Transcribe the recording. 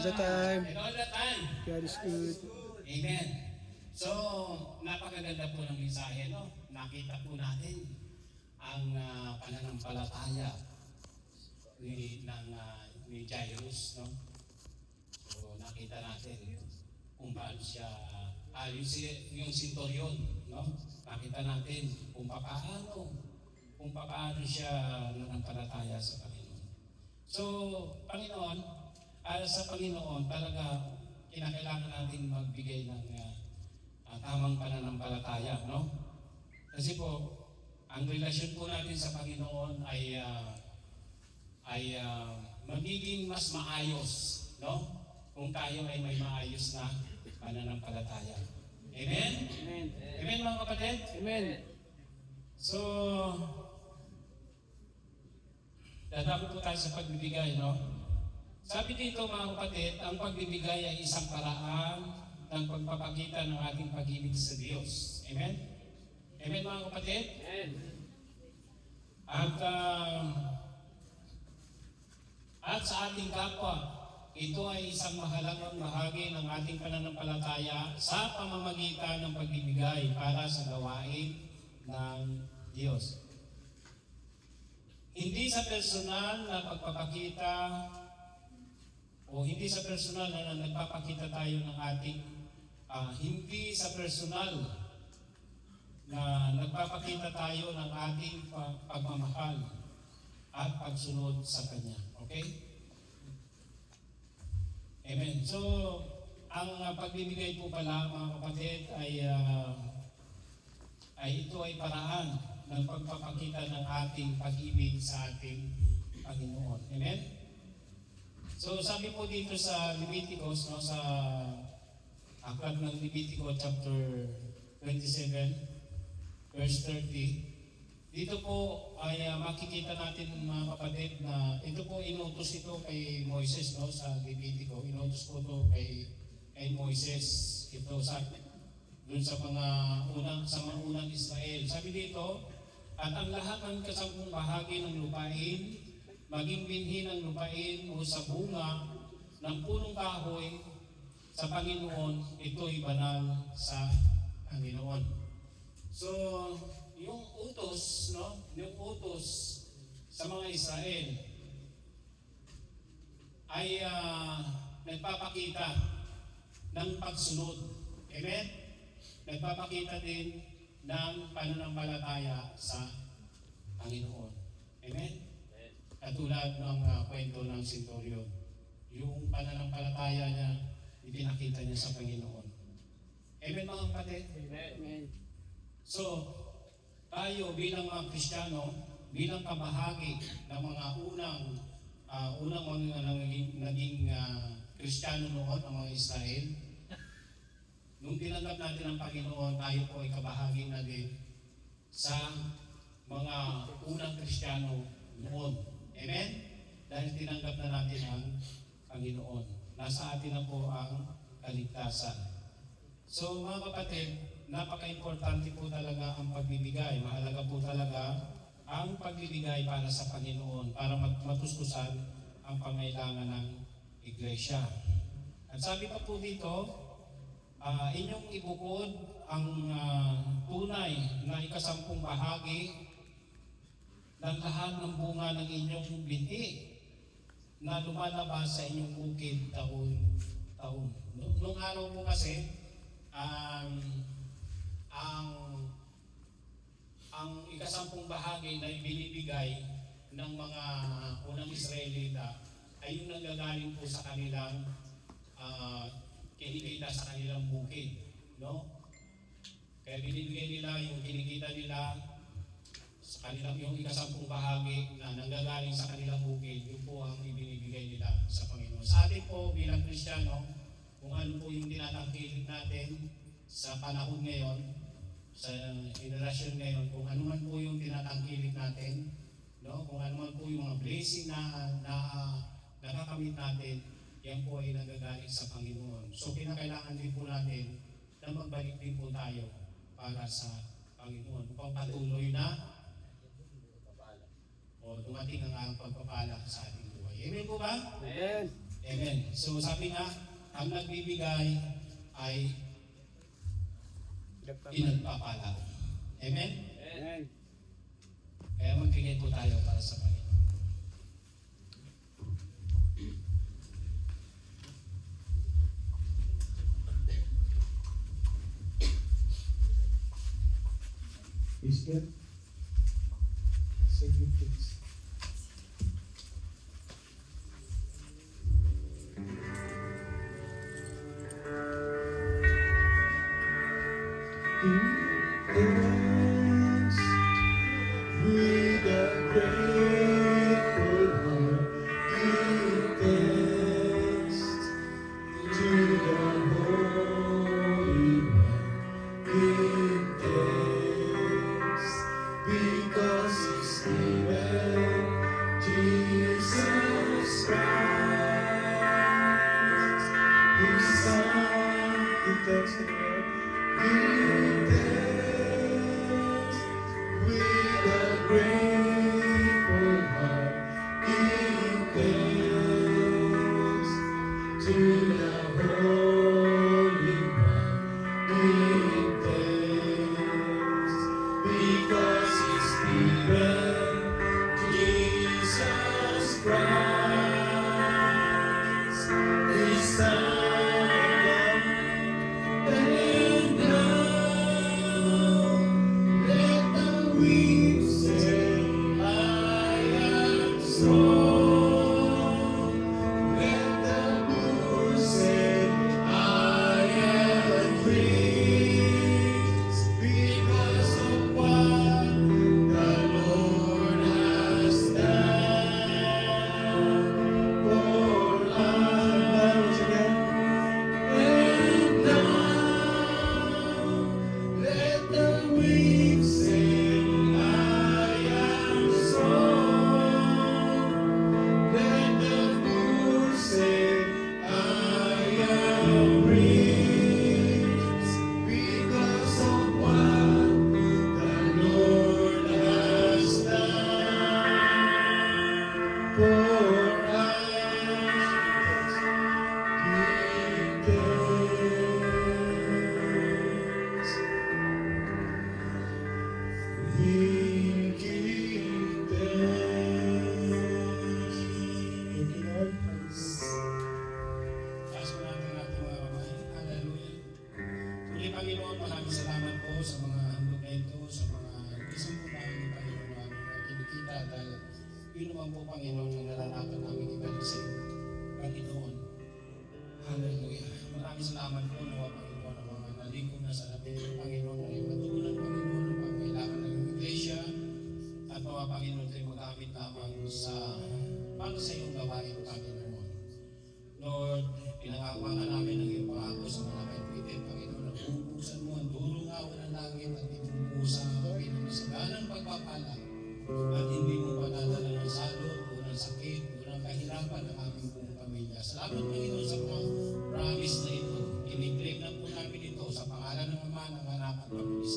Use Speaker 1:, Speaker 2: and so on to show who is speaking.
Speaker 1: the time.
Speaker 2: And all the time.
Speaker 1: God is good.
Speaker 2: Amen. So, napakaganda po ng mensahe, no? Nakita po natin ang pananampalataya ni Jairus, no? So, nakita natin kung paano siya, yung centurion, no? Nakita natin kung paano siya nanampalataya sa Panginoon. So, Panginoon, sa Panginoon, talaga kinakailangan natin magbigay ng tamang pananampalataya, no? Kasi po, ang relasyon po natin sa Panginoon ay magiging mas maayos, no? Kung tayo ay may maayos na pananampalataya. Amen?
Speaker 1: Amen.
Speaker 2: Amen mga kapatid?
Speaker 1: Amen.
Speaker 2: So, dadako po tayo sa pagbibigay, no? Sabi dito mga kapatid, ang pagbibigay ay isang paraan ng pagpapakita ng ating pag-ibig sa Diyos. Amen? Amen mga kapatid?
Speaker 1: Amen.
Speaker 2: At sa ating kapwa, ito ay isang mahalagang bahagi ng ating pananampalataya sa pamamagitan ng pagbibigay para sa gawain ng Diyos. Hindi sa personal na pagpapakita o hindi sa personal na nagpapakita tayo ng ating hindi sa personal na nagpapakita tayo ng ating pagmamahal at pagsunod sa Kanya. Okay? Amen. So, ang pagbibigay po pala mga kapatid ay ito ay paraan ng pagpapakita ng ating pag-ibig sa ating Panginoon. Amen? So, sabi po dito sa Leviticus, no, sa aklat ng Leviticus chapter 27, verse 30, dito po ay makikita natin mga kapatid na ito po inutos ito kay Moises, no, sa Leviticus. Inutos po ito kay Moises. Ito sa dun sa mga unang Israel. Sabi dito, at ang lahat ng kasampung bahagi ng lupain, maging binhi ng lupain o sa bunga ng punong kahoy sa Panginoon, ito'y banal sa Panginoon. So, yung utos, no? Yung utos sa mga Israel ay nagpapakita ng pagsunod. Amen? Nagpapakita din ng pananampalataya sa Panginoon. Amen? Katulad ng kwento ng centurion. Yung pananampalataya niya, ipinakita niya sa Panginoon. Amen mga kapatid?
Speaker 1: Amen.
Speaker 2: So, tayo bilang mga Kristiyano, bilang kabahagi ng mga unang mga naging Kristiyano noon, ang mga Israel, nung tinanggap natin ang Panginoon, tayo po ay kabahagi na din sa mga unang Kristiyano noon. Amen? Dahil tinanggap na natin ang Panginoon. Nasa atin na po ang kaligtasan. So mga kapatid, napaka-importante po talaga ang pagbibigay. Mahalaga po talaga ang pagbibigay para sa Panginoon, para matustusan ang pangailangan ng Iglesia. At sabi pa po dito, inyong ibukod ang tunay na ikasampung bahagi ng lahat ng bunga ng inyong binhi na lumalabas sa inyong bukid taon-taon. Noong araw po kasi, ang ikasampung bahagi na ibinibigay ng mga unang Israelita ay yung nanggagaling po sa kanilang kinikita sa kanilang bukid, no? Kaya binibigay nila yung kinikita nila sa kanilang yung ikasampung bahagi na nanggagaling sa kanilang bukid, yun po ang ibinibigay nila sa Panginoon. Sa atin po bilang Kristiyano, kung ano po yung tinatangkilik natin sa panahon ngayon, sa generasyon ngayon, kung ano man po yung tinatangkilik natin, no? Kung ano man po yung mga blessing na nakakamit natin, yan po ay nagagaling sa Panginoon. So kinakailangan din po natin na magbalik din po tayo para sa Panginoon. Upang patuloy na o dumating ang pagpapala sa ating buhay. Amen po ba?
Speaker 1: Amen.
Speaker 2: Amen. So sabi nga, ang nagbibigay ay pinagpapala. Amen?
Speaker 1: Amen.
Speaker 2: Kaya magbigay po tayo para sa Panginoon.
Speaker 1: Is good. Say good things. Thanks with a grateful heart. Give thanks to the Holy One. Give thanks because He's given Jesus Christ, His Son. Give thanks to the Lord. Give thanks with a grateful heart. Give thanks to the Holy One. Give thanks because He's given Jesus Christ, His Son. And now let the weak say, I am strong. Let the poor say, I am rich because of what the Lord has done for us. And now let the weak say, I am strong. Let the poor say, I am rich because of what the Lord has done for us. Give thanks. We give thanks. Thank you, Lord.
Speaker 2: Taas po natin ang ating mga kamay. Hallelujah. Muli Panginoon, maraming salamat po sa mga handog na ito, sa mga isang po namin Panginoon na aming kinikita dahil yun naman po Panginoon ang naranapan namin ibalik sa iyo. Panginoon. Hallelujah. Maraming salamat po nawa Panginoon ang mga nalingkod na sa lapit ng Panginoon na yung matugunan Panginoon ang pangailangan ng iglesia at nawa Panginoon tayo magamit lamang para sa iyong gawain Panginoon. Lord, pinangakuangan namin ang iyong pangako sa mga kaibigan, Panginoon, na bubuksan mo ang durong awan ng langit at ibubusan ang kami ng masaganang pagpapala at hindi mo padadala ng salot o ng sakit o ng kahirapan ng aming buong pamilya. Salamat, Panginoon, sa mga promise na ito. Iniklaim na po namin ito sa pangalan ng Ama, ng Anak at Pag-ibig